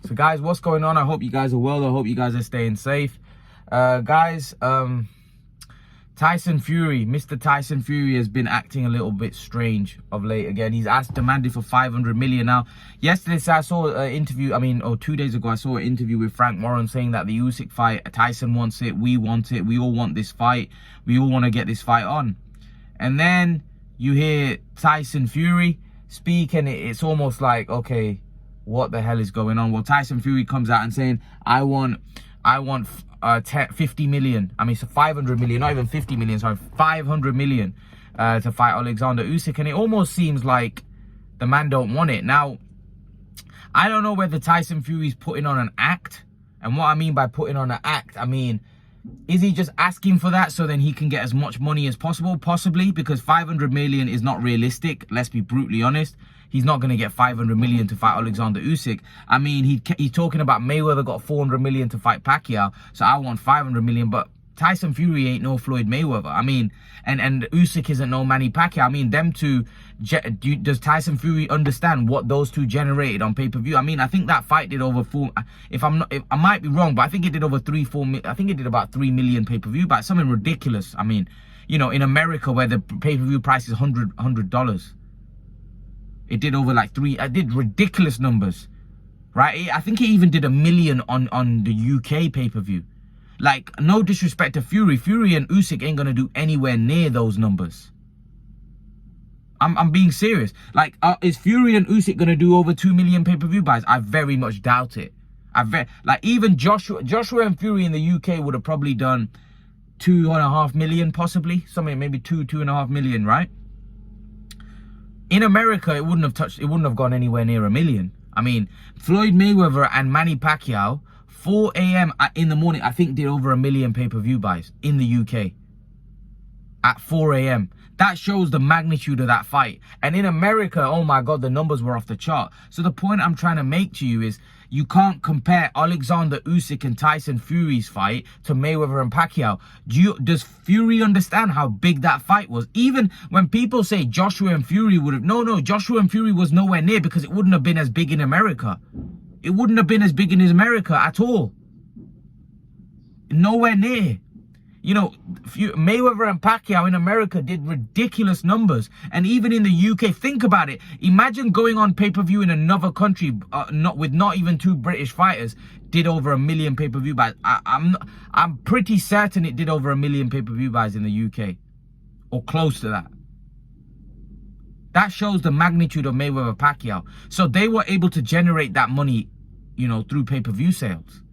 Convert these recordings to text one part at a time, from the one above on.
So guys, what's going on? I hope you guys are well. I hope you guys are staying safe. Guys, Tyson Fury, Mr. Tyson Fury has been acting a little bit strange of late again. He's demanded for 500 million now. Yesterday, I saw an interview, 2 days ago, I saw an interview with Frank Warren saying that the Usyk fight, Tyson wants it, we want it, we all want this fight, we all want to get this fight on. And then you hear Tyson Fury speak and it's almost like, okay, what the hell is going on? Well, Tyson Fury comes out and saying, I want 50 million. So 500 million, not even 50 million, sorry, 500 million to fight Oleksandr Uysk. And it almost seems like the man don't want it. Now, I don't know whether Tyson Fury's putting on an act. And what I mean by putting on an act, is he just asking for that so then he can get as much money as possible? Possibly, because 500 million is not realistic. Let's be brutally honest. He's not going to get 500 million to fight Oleksandr Uysk. He's talking about Mayweather got 400 million to fight Pacquiao, so I want 500 million. But Tyson Fury ain't no Floyd Mayweather. And Usyk isn't no Manny Pacquiao. Them two, does Tyson Fury understand what those two generated on pay-per-view? I think that fight did over I might be wrong, but I think it did over 4 I think it did about 3 million pay-per-view, but something ridiculous. In America where the pay-per-view price is $100. It did over I did ridiculous numbers, right? I think it even did 1 million on the UK pay-per-view. No disrespect to Fury. Fury and Usyk ain't going to do anywhere near those numbers. I'm being serious. Is Fury and Usyk going to do over 2 million pay-per-view buys? I very much doubt it. Even Joshua and Fury in the UK would have probably done 2.5 million, possibly. Something, maybe 2.5 million, right? In America, it wouldn't have gone anywhere near 1 million. Floyd Mayweather and Manny Pacquiao, 4 a.m. in the morning, I think did over 1 million pay-per-view buys in the UK. At 4 a.m. That shows the magnitude of that fight. And in America, oh my God, the numbers were off the chart. So the point I'm trying to make to you is, you can't compare Oleksandr Uysk and Tyson Fury's fight to Mayweather and Pacquiao. Does Fury understand how big that fight was? Even when people say Joshua and Fury would have... No, Joshua and Fury was nowhere near because it wouldn't have been as big in America. It wouldn't have been as big in America at all. Nowhere near. Mayweather and Pacquiao in America did ridiculous numbers. And even in the UK, think about it. Imagine going on pay-per-view in another country, not even 2 British fighters, did over 1 million pay-per-view buys. I'm pretty certain it did over 1 million pay-per-view buys in the UK. Or close to that. That shows the magnitude of Mayweather Pacquiao. So they were able to generate that money, through pay-per-view sales.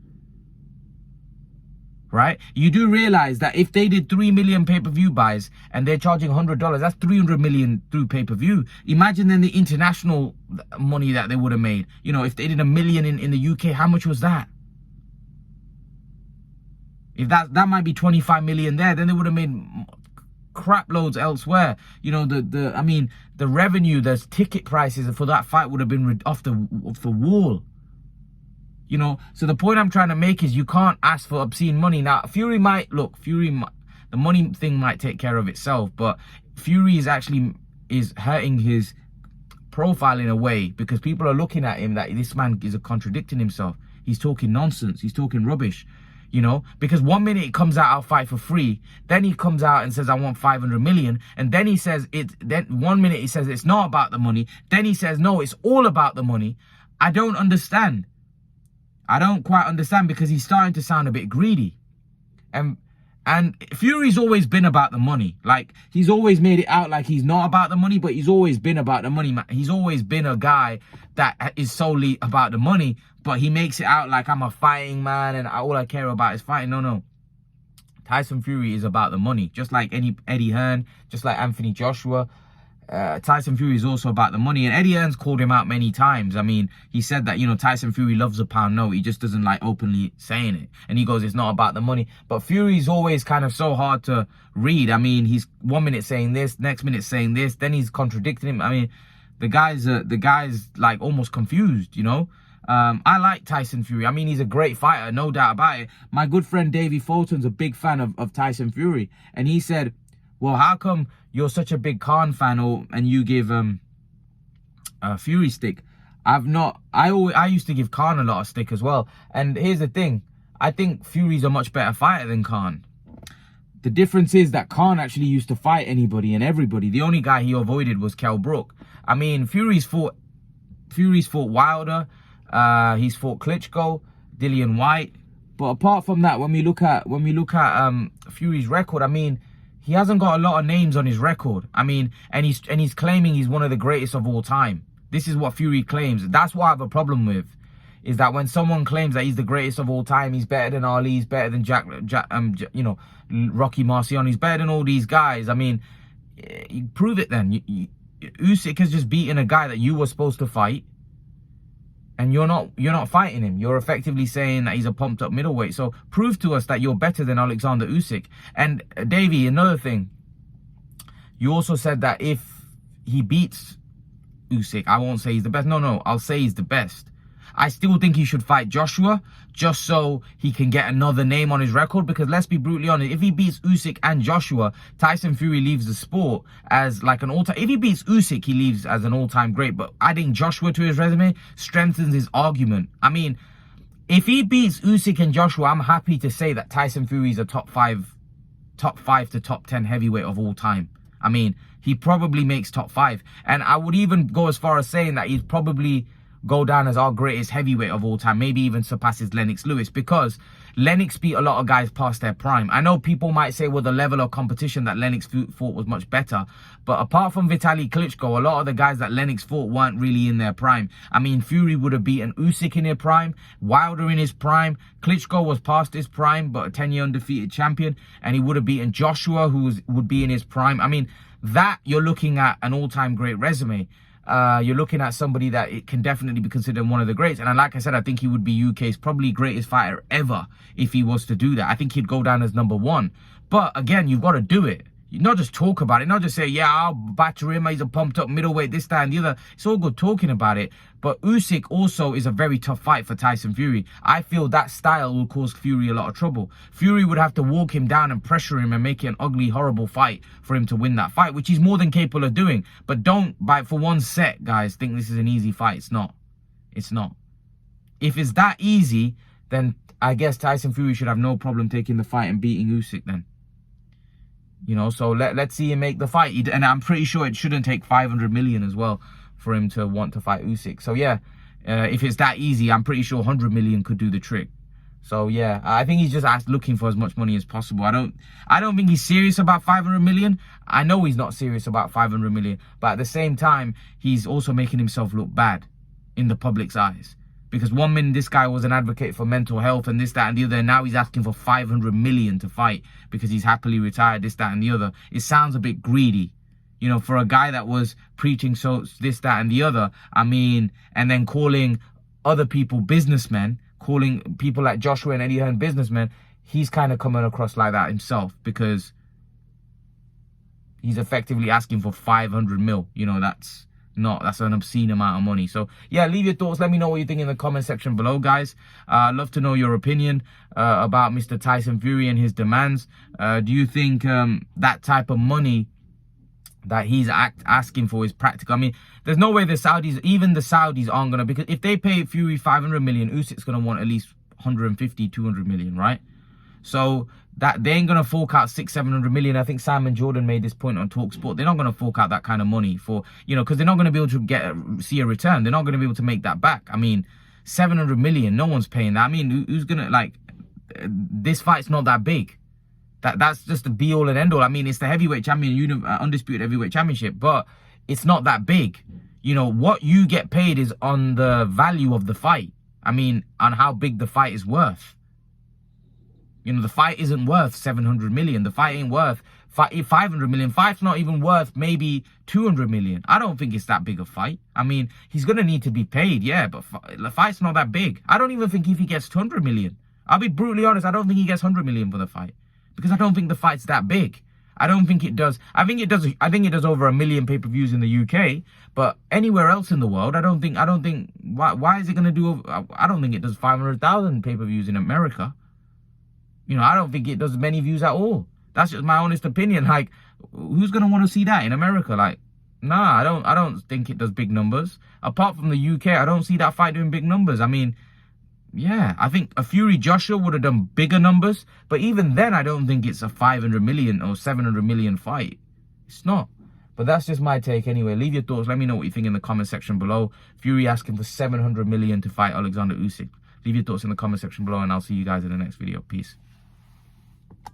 Right? You do realize that if they did 3 million pay-per-view buys and they're charging $100, that's 300 million through pay-per-view. Imagine then the international money that they would have made. If they did 1 million in the UK, how much was that? If that might be 25 million there, then they would have made crap loads elsewhere. The revenue, the ticket prices for that fight would have been off the wall. So the point I'm trying to make is you can't ask for obscene money. Now, the money thing might take care of itself, but Fury is hurting his profile in a way because people are looking at him that this man is contradicting himself. He's talking nonsense. He's talking rubbish, because 1 minute it comes out, I'll fight for free. Then he comes out and says, I want 500 million. And then he says then 1 minute he says it's not about the money. Then he says, no, it's all about the money. I don't understand. I don't quite understand because he's starting to sound a bit greedy. And Fury's always been about the money. He's always made it out like he's not about the money, but he's always been about the money. He's always been a guy that is solely about the money, but he makes it out like I'm a fighting man and all I care about is fighting. No. Tyson Fury is about the money. Just like Eddie Hearn, just like Anthony Joshua. Tyson Fury is also about the money, and Eddie Hearn's called him out many times. He said that Tyson Fury loves a pound note. He just doesn't like openly saying it, and he goes, it's not about the money. But Fury's always kind of so hard to read. He's 1 minute saying this, next minute saying this, then he's contradicting him. The guy's almost confused. I like Tyson Fury. He's a great fighter, no doubt about it. My good friend Davey Fulton's a big fan of Tyson Fury, and he said, well, how come you're such a big Khan fan and you give Fury stick? I used to give Khan a lot of stick as well. And here's the thing. I think Fury's a much better fighter than Khan. The difference is that Khan actually used to fight anybody and everybody. The only guy he avoided was Kell Brook. I mean, Fury's fought Wilder. He's fought Klitschko, Dillian White. But apart from that, when we look at Fury's record, I mean, he hasn't got a lot of names on his record. I mean, and he's claiming he's one of the greatest of all time. This is what Fury claims. That's what I have a problem with. Is that when someone claims that he's the greatest of all time, he's better than Ali, he's better than Rocky Marciano, he's better than all these guys. I mean, you prove it then. Usyk has just beaten a guy that you were supposed to fight, and you're not fighting him. You're effectively saying that he's a pumped up middleweight. So prove to us that you're better than Oleksandr Uysk. And Davey, another thing, you also said that if he beats Usyk, I won't say he's the best. No, I'll say he's the best. I still think he should fight Joshua just so he can get another name on his record, because let's be brutally honest, if he beats Usyk and Joshua, Tyson Fury leaves the sport as like an all-time. If he beats Usyk, he leaves as an all-time great, but adding Joshua to his resume strengthens his argument. I mean, if he beats Usyk and Joshua, I'm happy to say that Tyson Fury is a top 5 to top 10 heavyweight of all time. I mean, he probably makes top 5, and I would even go as far as saying that he's probably go down as our greatest heavyweight of all time, maybe even surpasses Lennox Lewis, because Lennox beat a lot of guys past their prime. I know people might say, well, the level of competition that Lennox fought was much better, but apart from Vitaly Klitschko, a lot of the guys that Lennox fought weren't really in their prime. I mean, Fury would have beaten Usyk in his prime, Wilder in his prime, Klitschko was past his prime, but a 10-year undefeated champion, and he would have beaten Joshua, who would be in his prime. I mean, that you're looking at an all-time great resume. You're looking at somebody that it can definitely be considered one of the greats. And like I said, I think he would be UK's probably greatest fighter ever if he was to do that. I think he'd go down as #1. But again, you've got to do it. You not just talk about it, not just say, yeah, I'll batter him, he's a pumped up middleweight, this, that, and the other. It's all good talking about it. But Usyk also is a very tough fight for Tyson Fury. I feel that style will cause Fury a lot of trouble. Fury would have to walk him down and pressure him and make it an ugly, horrible fight for him to win that fight, which he's more than capable of doing. But don't, for one set, guys, think this is an easy fight. It's not. It's not. If it's that easy, then I guess Tyson Fury should have no problem taking the fight and beating Usyk then. You know, so let's see him make the fight. And I'm pretty sure it shouldn't take 500 million as well for him to want to fight Usyk. So yeah, if it's that easy, I'm pretty sure 100 million could do the trick. So yeah, I think he's just looking for as much money as possible. I don't think he's serious about 500 million. I know he's not serious about 500 million, but at the same time, he's also making himself look bad in the public's eyes. Because one minute this guy was an advocate for mental health and this, that, and the other, and now he's asking for 500 million to fight because he's happily retired, this, that, and the other. It sounds a bit greedy, you know, for a guy that was preaching so this, that, and the other. I mean, and then calling other people businessmen, calling people like Joshua and Eddie Hearn businessmen. He's kind of coming across like that himself because he's effectively asking for 500 mil. You know, that's an obscene amount of money. So yeah, leave your thoughts. Let me know what you think in the comment section below, guys. I'd love to know your opinion about Mr. Tyson Fury and his demands. Do you think that type of money that he's asking for is practical? I mean, there's no way the Saudis, even the Saudis, aren't gonna, because if they pay Fury 500 million, Usyk's gonna want at least 150, 200 million, right? So that they ain't gonna fork out 600-700 million. I think Simon Jordan made this point on TalkSport. They're not gonna fork out that kind of money for, you know, because they're not gonna be able to see a return. They're not gonna be able to make that back. I mean, 700 million, no one's paying that. I mean, who's gonna, like, this fight's not that big. That's just the be all and end all. I mean, it's the heavyweight champion, undisputed heavyweight championship, but it's not that big. You know, what you get paid is on the value of the fight. I mean, on how big the fight is worth. You know, the fight isn't worth 700 million. The fight ain't worth 500 million. Fight's not even worth maybe 200 million. I don't think it's that big a fight. I mean, he's going to need to be paid, yeah, but the fight's not that big. I don't even think if he gets 200 million. I'll be brutally honest, I don't think he gets 100 million for the fight. Because I don't think the fight's that big. I don't think it does. I think it does over 1 million pay-per-views in the UK, but anywhere else in the world, I don't think, why is it going to do, I don't think it does 500,000 pay-per-views in America. You know, I don't think it does many views at all. That's just my honest opinion. Like, who's going to want to see that in America? Like, Nah, I don't think it does big numbers. Apart from the UK, I don't see that fight doing big numbers. I mean, yeah, I think a Fury Joshua would have done bigger numbers, but even then, I don't think it's a 500 million or 700 million fight. It's not. But that's just my take anyway. Leave your thoughts. Let me know what you think in the comment section below. Fury asking for 700 million to fight Oleksandr Usyk. Leave your thoughts in the comment section below, and I'll see you guys in the next video. Peace.